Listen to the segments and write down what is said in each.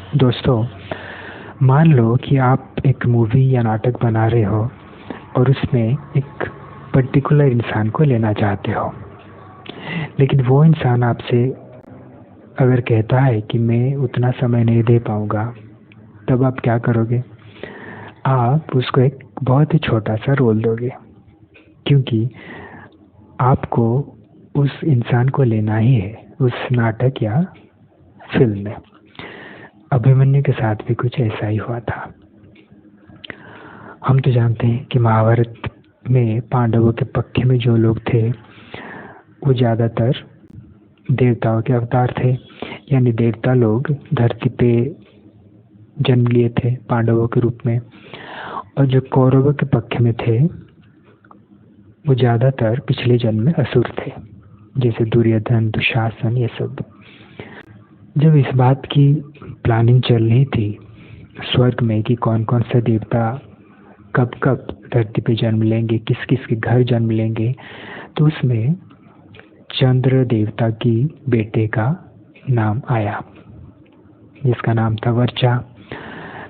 दोस्तों, मान लो कि आप एक मूवी या नाटक बना रहे हो और उसमें एक पर्टिकुलर इंसान को लेना चाहते हो, लेकिन वो इंसान आपसे अगर कहता है कि मैं उतना समय नहीं दे पाऊंगा, तब आप क्या करोगे? आप उसको एक बहुत ही छोटा सा रोल दोगे, क्योंकि आपको उस इंसान को लेना ही है उस नाटक या फिल्म में। अभिमन्यु के साथ भी कुछ ऐसा ही हुआ था। हम तो जानते हैं कि महाभारत में पांडवों के पक्ष में जो लोग थे वो ज़्यादातर देवताओं के अवतार थे, यानी देवता लोग धरती पे जन्म लिए थे पांडवों के रूप में। और जो कौरवों के पक्ष में थे वो ज़्यादातर पिछले जन्म में असुर थे, जैसे दुर्योधन, दुशासन, ये सब। जब इस बात की प्लानिंग चल रही थी स्वर्ग में कि कौन कौन सा देवता कब कब धरती पे जन्म लेंगे, किस किस के घर जन्म लेंगे, तो उसमें चंद्र देवता की बेटे का नाम आया, जिसका नाम था वर्चा।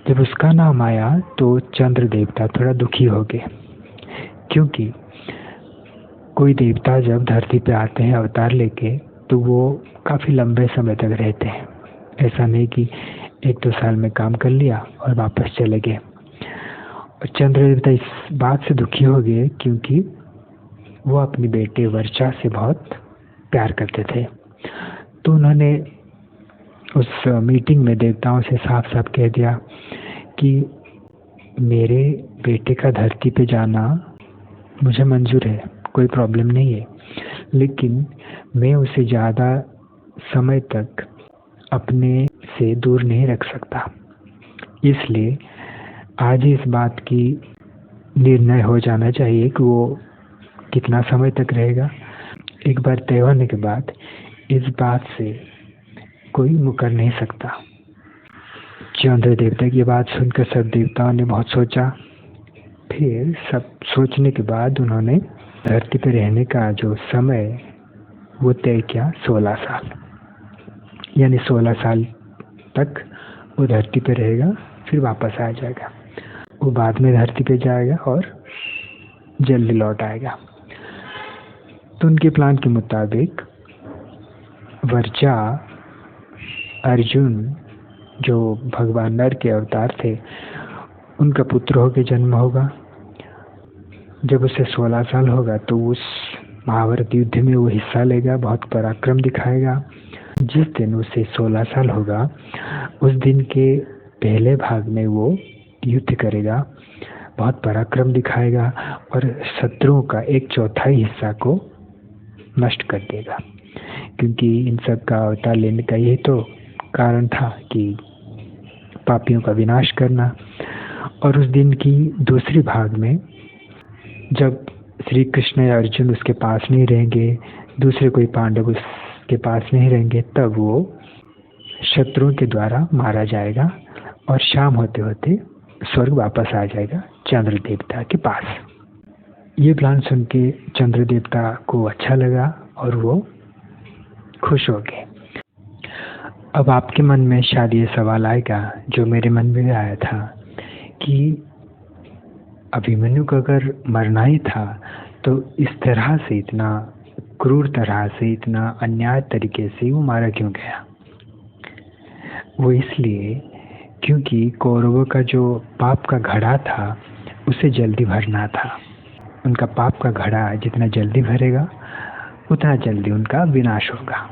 जब उसका नाम आया तो चंद्र देवता थोड़ा दुखी हो गए, क्योंकि कोई देवता जब धरती पे आते हैं अवतार लेके तो वो काफ़ी लंबे समय तक रहते हैं। ऐसा नहीं कि 1-2 साल में काम कर लिया और वापस चले गए। और चंद्र देवता इस बात से दुखी हो गए क्योंकि वो अपने बेटे वर्चा से बहुत प्यार करते थे। तो उन्होंने उस मीटिंग में देवताओं से साफ साफ कह दिया कि मेरे बेटे का धरती पे जाना मुझे मंजूर है, कोई प्रॉब्लम नहीं है, लेकिन मैं उसे ज़्यादा समय तक अपने से दूर नहीं रख सकता। इसलिए आज इस बात की निर्णय हो जाना चाहिए कि वो कितना समय तक रहेगा। एक बार तय होने के बाद इस बात से कोई मुकर नहीं सकता। चंद्र देवता की बात सुनकर सब देवताओं ने बहुत सोचा। फिर सब सोचने के बाद उन्होंने धरती पर रहने का जो समय वो तय किया 16 साल, यानी 16 साल तक वो धरती पे रहेगा, फिर वापस आ जाएगा। वो बाद में धरती पे जाएगा और जल्दी लौट आएगा। तो उनके प्लान के मुताबिक वर्चा, अर्जुन जो भगवान नर के अवतार थे, उनका पुत्र होकर जन्म होगा। जब उसे 16 साल होगा तो उस महाभारत युद्ध में वो हिस्सा लेगा, बहुत पराक्रम दिखाएगा। जिस दिन उसे 16 साल होगा उस दिन के पहले भाग में वो युद्ध करेगा, बहुत पराक्रम दिखाएगा और शत्रुओं का 1/4 हिस्सा को नष्ट कर देगा, क्योंकि इन सब का अवतार लेने का यही तो कारण था कि पापियों का विनाश करना। और उस दिन की दूसरी भाग में जब श्री कृष्ण या अर्जुन उसके पास नहीं रहेंगे, दूसरे कोई पांडव उसके पास नहीं रहेंगे, तब वो शत्रुओं के द्वारा मारा जाएगा और शाम होते होते स्वर्ग वापस आ जाएगा चंद्र देवता के पास। ये प्लान सुन के चंद्र देवता को अच्छा लगा और वो खुश हो गए। अब आपके मन में शायद ये सवाल आएगा जो मेरे मन में भी आया था कि अभिमन्यु को अगर मरना ही था तो इस तरह से, इतना क्रूर तरह से, इतना अन्याय तरीके से वो मारा क्यों गया? वो इसलिए क्योंकि कौरवों का जो पाप का घड़ा था उसे जल्दी भरना था। उनका पाप का घड़ा जितना जल्दी भरेगा उतना जल्दी उनका विनाश होगा।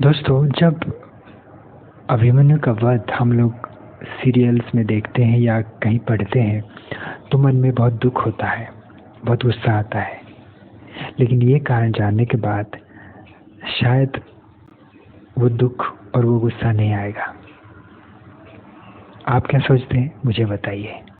दोस्तों, जब अभिमन्यु का वध हम लोग सीरियल्स में देखते हैं या कहीं पढ़ते हैं तो मन में बहुत दुख होता है, बहुत गुस्सा आता है, लेकिन ये कारण जानने के बाद शायद वो दुख और वो गुस्सा नहीं आएगा। आप क्या सोचते हैं, मुझे बताइए।